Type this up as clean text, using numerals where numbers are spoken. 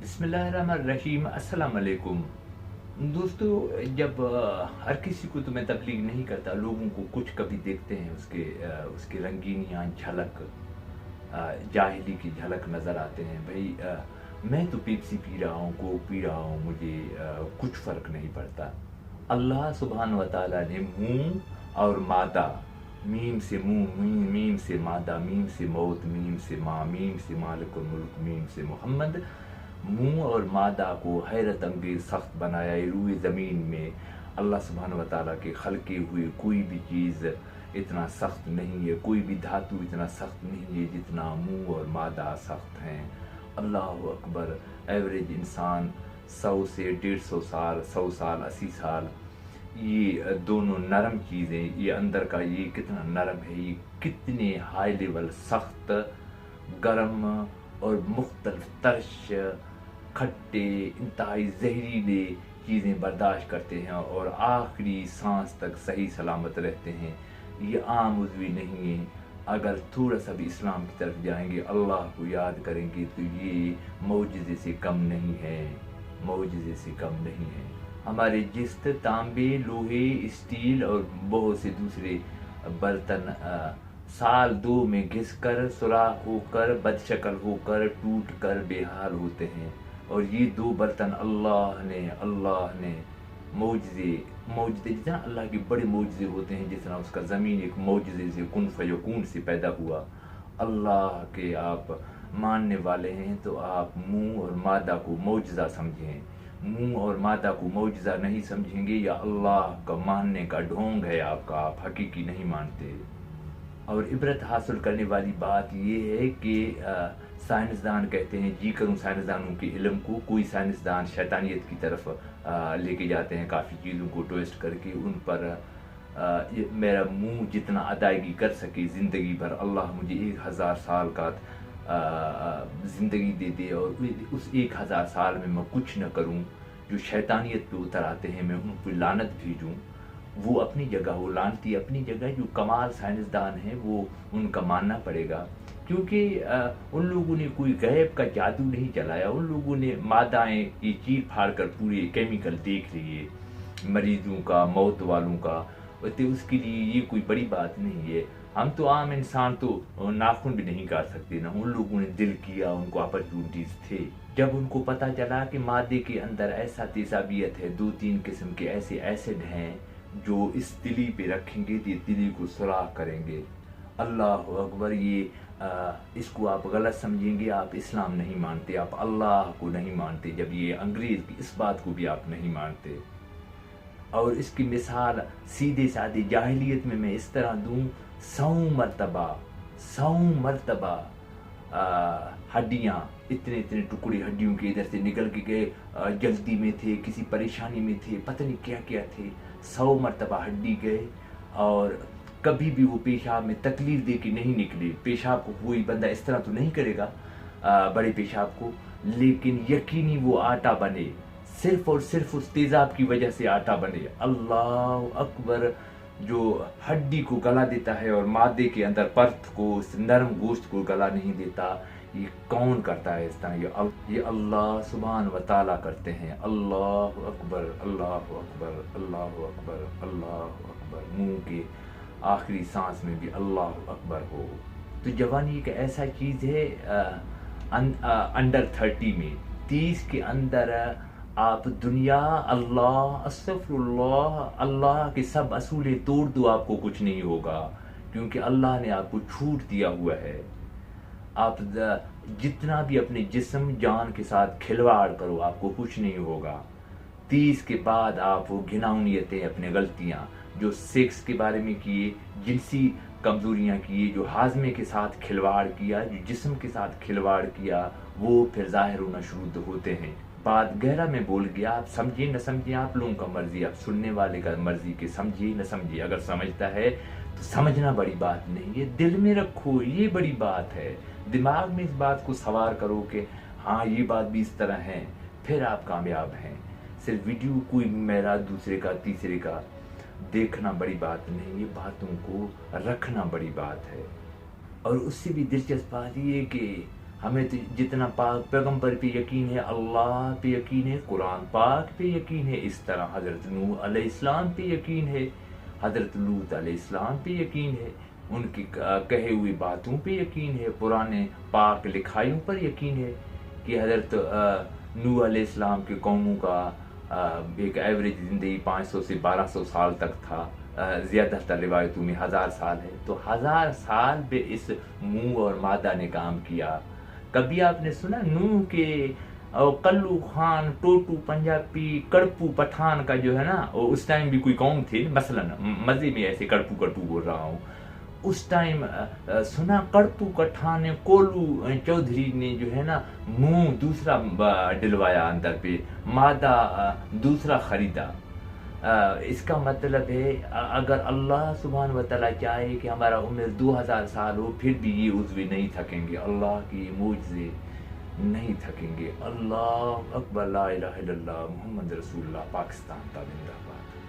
बिस्मिल्लाहिर्रहमानिर्रहीम। अस्सलाम वालेकुम दोस्तों। जब हर किसी को तो मैं तबलीग नहीं करता, लोगों को कुछ कभी देखते हैं उसके रंगीनियाँ झलक, जाहिली की झलक नज़र आते हैं। भाई मैं तो पेप्सी पी रहा हूँ, कोक पी रहा हूँ, मुझे कुछ फ़र्क नहीं पड़ता। अल्लाह सुब्हान व तआला ने मुँह और मादा, मीम से मुँह, मीम से मादा, मीम से मौत, मीम से माँ, मीम से मालिकुल मुल्क, मीम से मोहम्मद, मुँह और मादा को हैरत अंगेज सख्त बनाया। रूए ज़मीन में अल्लाह सुब्हान व तआला के खलके हुए कोई भी चीज़ इतना सख्त नहीं है, कोई भी धातु इतना सख्त नहीं है जितना मुँह और मादा सख्त हैं। अल्लाह अकबर। एवरेज इंसान 100 से 150 साल, 100 साल, 80 साल, ये दोनों नरम चीज़ें, ये अंदर का ये कितना नरम है, ये कितने हाई लेवल सख्त, गर्म और मुख्तलिफ तर्श, खट्टे, इंतहाई जहरीले चीज़ें बर्दाश्त करते हैं और आखिरी सांस तक सही सलामत रहते हैं। ये आम उज़वी नहीं है। अगर थोड़ा सा भी इस्लाम की तरफ जाएंगे, अल्लाह को याद करेंगे, तो ये मौजज़े से कम नहीं है, मौजज़े से कम नहीं है। हमारे जिस्म तांबे, लोहे, स्टील और बहुत से दूसरे बर्तन साल 2 में घिसकर, सुराख होकर, बदशक्ल होकर, टूट कर बेहाल होते हैं। और ये 2 बर्तन अल्लाह ने मौजज़े जितना अल्लाह के बड़े मौजज़े होते हैं, जितना उसका ज़मीन एक मौजज़े से कुन फयकून से पैदा हुआ। अल्लाह के आप मानने वाले हैं तो आप मुँह और मादा को मौजज़ा समझें। मुँह और मादा को मौजज़ा नहीं समझेंगे या अल्लाह का मानने का ढोंग है आपका, आप हकीकी नहीं मानते। और इबरत हासिल करने वाली बात यह है कि साइंसदान कहते हैं, जी करूँ साइंसदानों के इल्म को, कोई साइंसदान शैतानियत की तरफ लेके जाते हैं, काफ़ी चीज़ों को ट्विस्ट करके उन पर मेरा मुंह जितना अदायगी कर सके ज़िंदगी भर, अल्लाह मुझे 1000 साल का ज़िंदगी दे दे और उस 1000 साल में मैं कुछ न करूं। जो शैतानियत पे उतर आते हैं मैं उन पर लानत भेजूं। वो अपनी जगह, वो लानती अपनी जगह। जो कमाल साइंसदान हैं वो उनका मानना पड़ेगा, क्योंकि उन लोगों ने कोई गैब का जादू नहीं चलाया। उन लोगों ने मादाएँ ये चीर फाड़ कर पूरे केमिकल देख लिए मरीजों का, मौत वालों का, तो उसके लिए ये कोई बड़ी बात नहीं है। हम तो आम इंसान तो नाखून भी नहीं काट सकते ना। उन लोगों ने दिल किया, उनको अपॉर्चुनिटीज़ थे। जब उनको पता चला कि मादे के अंदर ऐसा तेजाबियत है, 2-3 किस्म के ऐसे एसिड हैं जो इस तिली पे रखेंगे तो ये तिली को सुराख करेंगे। अल्लाह अकबर। ये इसको आप गलत समझेंगे, आप इस्लाम नहीं मानते, आप अल्लाह को नहीं मानते, जब ये अंग्रेज़ की इस बात को भी आप नहीं मानते। और इसकी मिसाल सीधे साधे जाहिलियत में मैं इस तरह दूं, 100 मरतबा हड्डियाँ, इतने टुकड़े हड्डियों के इधर से निकल के गए, जल्दी में थे, किसी परेशानी में थे, पता नहीं क्या क्या थे। 100 मरतबा हड्डी गए और कभी भी वो पेशाब में तकलीफ दे के नहीं निकले। पेशाब को कोई बंदा इस तरह तो नहीं करेगा बड़े पेशाब को, लेकिन यकीनी वो आटा बने, सिर्फ और सिर्फ उस तेज़ाब की वजह से आटा बने। अल्लाह अकबर। जो हड्डी को गला देता है और मादे के अंदर परत को, उस नरम गोश्त को गला नहीं देता, ये कौन करता है इस तरह? ये अल्लाह सुब्हान व तआला करते हैं। अल्लाह अकबर, अल्लाह अकबर, अल्लाह अकबर, अल्लाह अकबर। मुँह के आखिरी सांस में भी अल्लाह अकबर हो। तो जवानी एक ऐसा चीज़ है, अंडर 30 में, 30 के अंदर आप दुनिया, अल्लाह, अस्तगफिरुल्लाह, अल्लाह के सब असूले तोड़ दो, आपको कुछ नहीं होगा, क्योंकि अल्लाह ने आपको छूट दिया हुआ है। आप जितना भी अपने जिस्म जान के साथ खिलवाड़ करो, आपको कुछ नहीं होगा। 30 के बाद आप वो घिनौनियतें, अपने गलतियाँ जो सेक्स के बारे में किए, जिनसी कमज़ोरियाँ किए, जो हाजमे के साथ खिलवाड़ किया, जो जिस्म के साथ खिलवाड़ किया, वो फिर ज़ाहिर होना शुरू होते हैं। बात गहरा में बोल गया, आप समझिए न समझिए, आप लोगों का मर्जी, आप सुनने वाले का मर्जी के समझिए न समझिए। अगर समझता है तो समझना बड़ी बात नहीं है, दिल में रखो, ये बड़ी बात है। दिमाग में इस बात को सवार करो कि हाँ ये बात भी इस तरह है, फिर आप कामयाब हैं। सिर्फ वीडियो कोई मेरा, दूसरे का, तीसरे का देखना बड़ी बात नहीं, ये बातों को रखना बड़ी बात है। और उससे भी दिलचस्प बात ये कि ہمیں تو جتنا پاک پیغمبر پہ یقین ہے، اللہ پہ یقین ہے، قرآن پاک پہ یقین ہے، اس طرح حضرت نوح علیہ السلام پہ یقین ہے، حضرت لوط علیہ السلام پہ یقین ہے، ان کی کہے ہوئی باتوں پہ یقین ہے، پرانے پاک لکھائیوں پر یقین ہے کہ حضرت نوح علیہ السلام کے قوموں کا ایک ایوریج زندگی 500 سے 1200 سال تک تھا، زیادہ تر روایتوں میں 1000 سال ہے، تو 1000 سال پہ اس منہ اور مادہ نے کام کیا۔ کبھی آپ نے سنا نوح کے کلو خان، ٹوٹو پنجابی، کڑپو پٹھان کا جو ہے نا، اس ٹائم بھی کوئی قوم تھی، مثلا مزے میں ایسے کڑپو کڑپو بول رہا ہوں، اس ٹائم سنا کڑپو پٹھان نے، کولو چودھری نے جو ہے نا منہ دوسرا ڈلوایا اندر پہ، مادہ دوسرا خریدا۔ اس کا مطلب ہے اگر اللہ سبحانہ و تعالیٰ چاہے کہ ہمارا عمر 2000 سال ہو، پھر بھی یہ عضو نہیں تھکیں گے، اللہ کی معجزے نہیں تھکیں گے۔ اللہ اکبر، لا الہ الا اللہ، محمد رسول اللہ، پاکستان کا زندہ باد۔